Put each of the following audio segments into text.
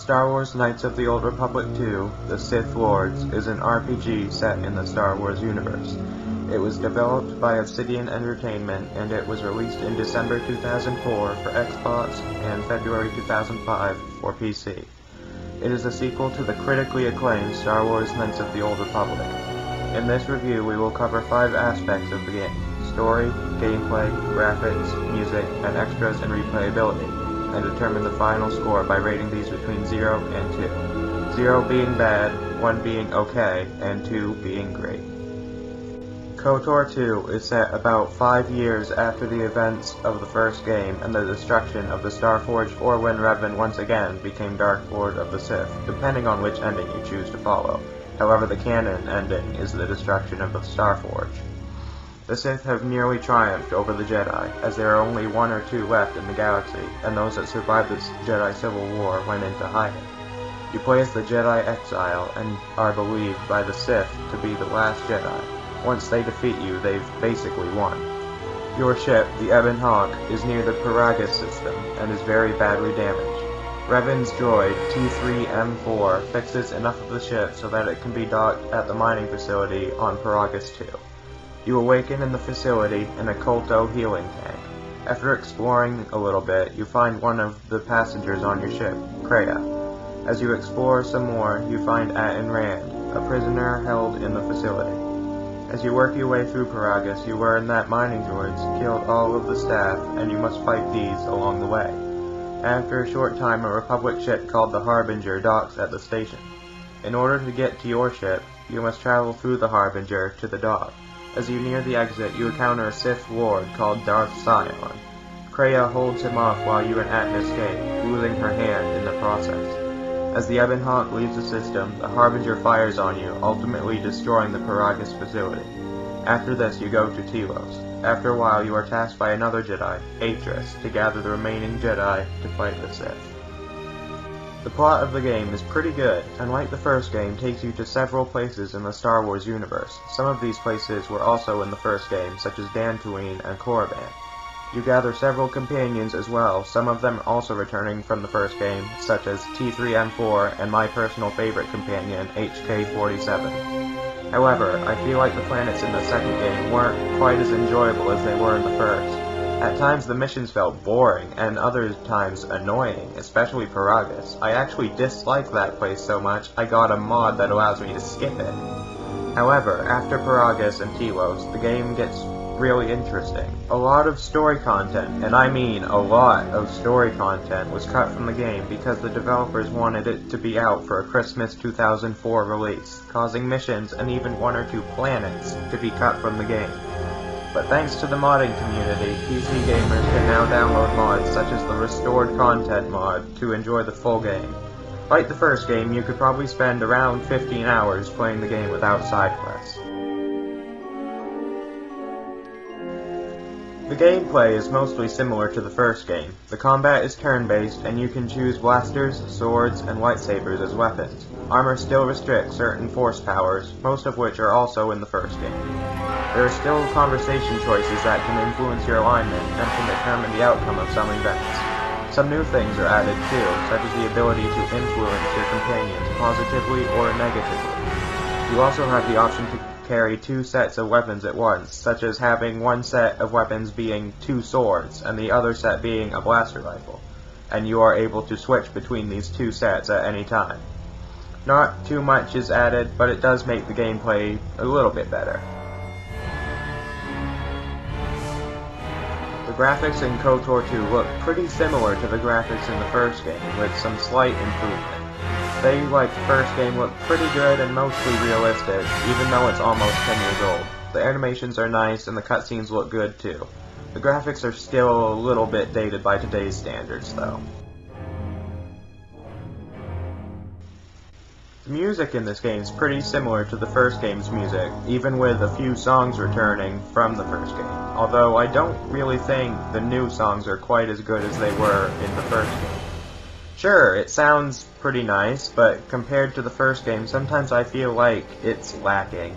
Star Wars Knights of the Old Republic 2, The Sith Lords, is an RPG set in the Star Wars universe. It was developed by Obsidian Entertainment, and it was released in December 2004 for Xbox and February 2005 for PC. It is a sequel to the critically acclaimed Star Wars Knights of the Old Republic. In this review, we will cover 5 aspects of the game: story, gameplay, graphics, music, and extras and replayability, and determine the final score by rating these between 0 and 2. 0 being bad, 1 being okay, and 2 being great. KOTOR 2 is set about 5 years after the events of the first game and the destruction of the Starforged, or when Revan once again became Dark Lord of the Sith, depending on which ending you choose to follow. However, the canon ending is the destruction of the Starforged. The Sith have nearly triumphed over the Jedi, as there are only 1 or 2 left in the galaxy, and those that survived the Jedi Civil War went into hiding. You play as the Jedi Exile, and are believed by the Sith to be the last Jedi. Once they defeat you, they've basically won. Your ship, the Ebon Hawk, is near the Paragus system, and is very badly damaged. Revan's droid, T3M4, fixes enough of the ship so that it can be docked at the mining facility on Paragus 2. You awaken in the facility in a Kolto healing tank. After exploring a little bit, you find one of the passengers on your ship, Kreia. As you explore some more, you find Atin Rand, a prisoner held in the facility. As you work your way through Paragus, you learn that mining droids killed all of the staff, and you must fight these along the way. After a short time, a Republic ship called the Harbinger docks at the station. In order to get to your ship, you must travel through the Harbinger to the dock. As you near the exit, you encounter a Sith Lord called Darth Sion. Kreia holds him off while you and Atin escape, losing her hand in the process. As the Ebon Hawk leaves the system, the Harbinger fires on you, ultimately destroying the Paragus facility. After this, you go to Telos. After a while, you are tasked by another Jedi, Atris, to gather the remaining Jedi to fight the Sith. The plot of the game is pretty good, and like the first game, takes you to several places in the Star Wars universe. Some of these places were also in the first game, such as Dantooine and Korriban. You gather several companions as well, some of them also returning from the first game, such as T3M4 and my personal favorite companion, HK47. However, I feel like the planets in the second game weren't quite as enjoyable as they were in the first. At times the missions felt boring, and other times annoying, especially Paragus. I actually dislike that place so much, I got a mod that allows me to skip it. However, after Paragus and Telos, the game gets really interesting. A lot of story content, and I mean a lot of story content, was cut from the game because the developers wanted it to be out for a Christmas 2004 release, causing missions and even 1 or 2 planets to be cut from the game. But thanks to the modding community, PC gamers can now download mods such as the Restored Content mod to enjoy the full game. Like the first game, you could probably spend around 15 hours playing the game without side quests. The gameplay is mostly similar to the first game. The combat is turn-based, and you can choose blasters, swords, and lightsabers as weapons. Armor still restricts certain force powers, most of which are also in the first game. There are still conversation choices that can influence your alignment and can determine the outcome of some events. Some new things are added too, such as the ability to influence your companions positively or negatively. You also have the option to carry 2 sets of weapons at once, such as having one set of weapons being 2 swords and the other set being a blaster rifle, and you are able to switch between these 2 sets at any time. Not too much is added, but it does make the gameplay a little bit better. The graphics in KOTOR 2 look pretty similar to the graphics in the first game, with some slight improvement. They, like the first game, look pretty good and mostly realistic, even though it's almost 10 years old. The animations are nice and the cutscenes look good too. The graphics are still a little bit dated by today's standards, though. The music in this game is pretty similar to the first game's music, even with a few songs returning from the first game, although I don't really think the new songs are quite as good as they were in the first game. Sure, it sounds pretty nice, but compared to the first game, sometimes I feel like it's lacking.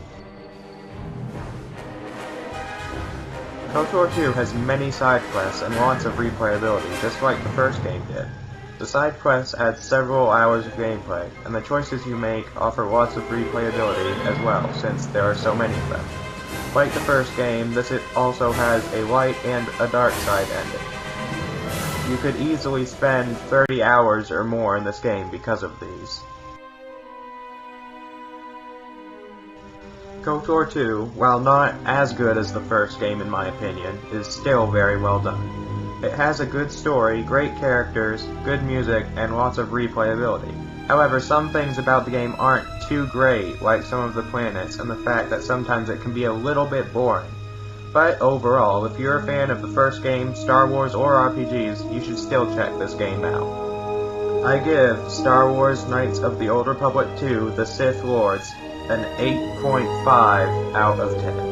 KOTOR 2 has many side quests and lots of replayability, just like the first game did. The side quests add several hours of gameplay, and the choices you make offer lots of replayability as well, since there are so many of them. Like the first game, this also has a light and a dark side ending. You could easily spend 30 hours or more in this game because of these. KOTOR 2, while not as good as the first game in my opinion, is still very well done. It has a good story, great characters, good music, and lots of replayability. However, some things about the game aren't too great, like some of the planets and the fact that sometimes it can be a little bit boring. But overall, if you're a fan of the first game, Star Wars, or RPGs, you should still check this game out. I give Star Wars Knights of the Old Republic 2: The Sith Lords an 8.5 out of 10.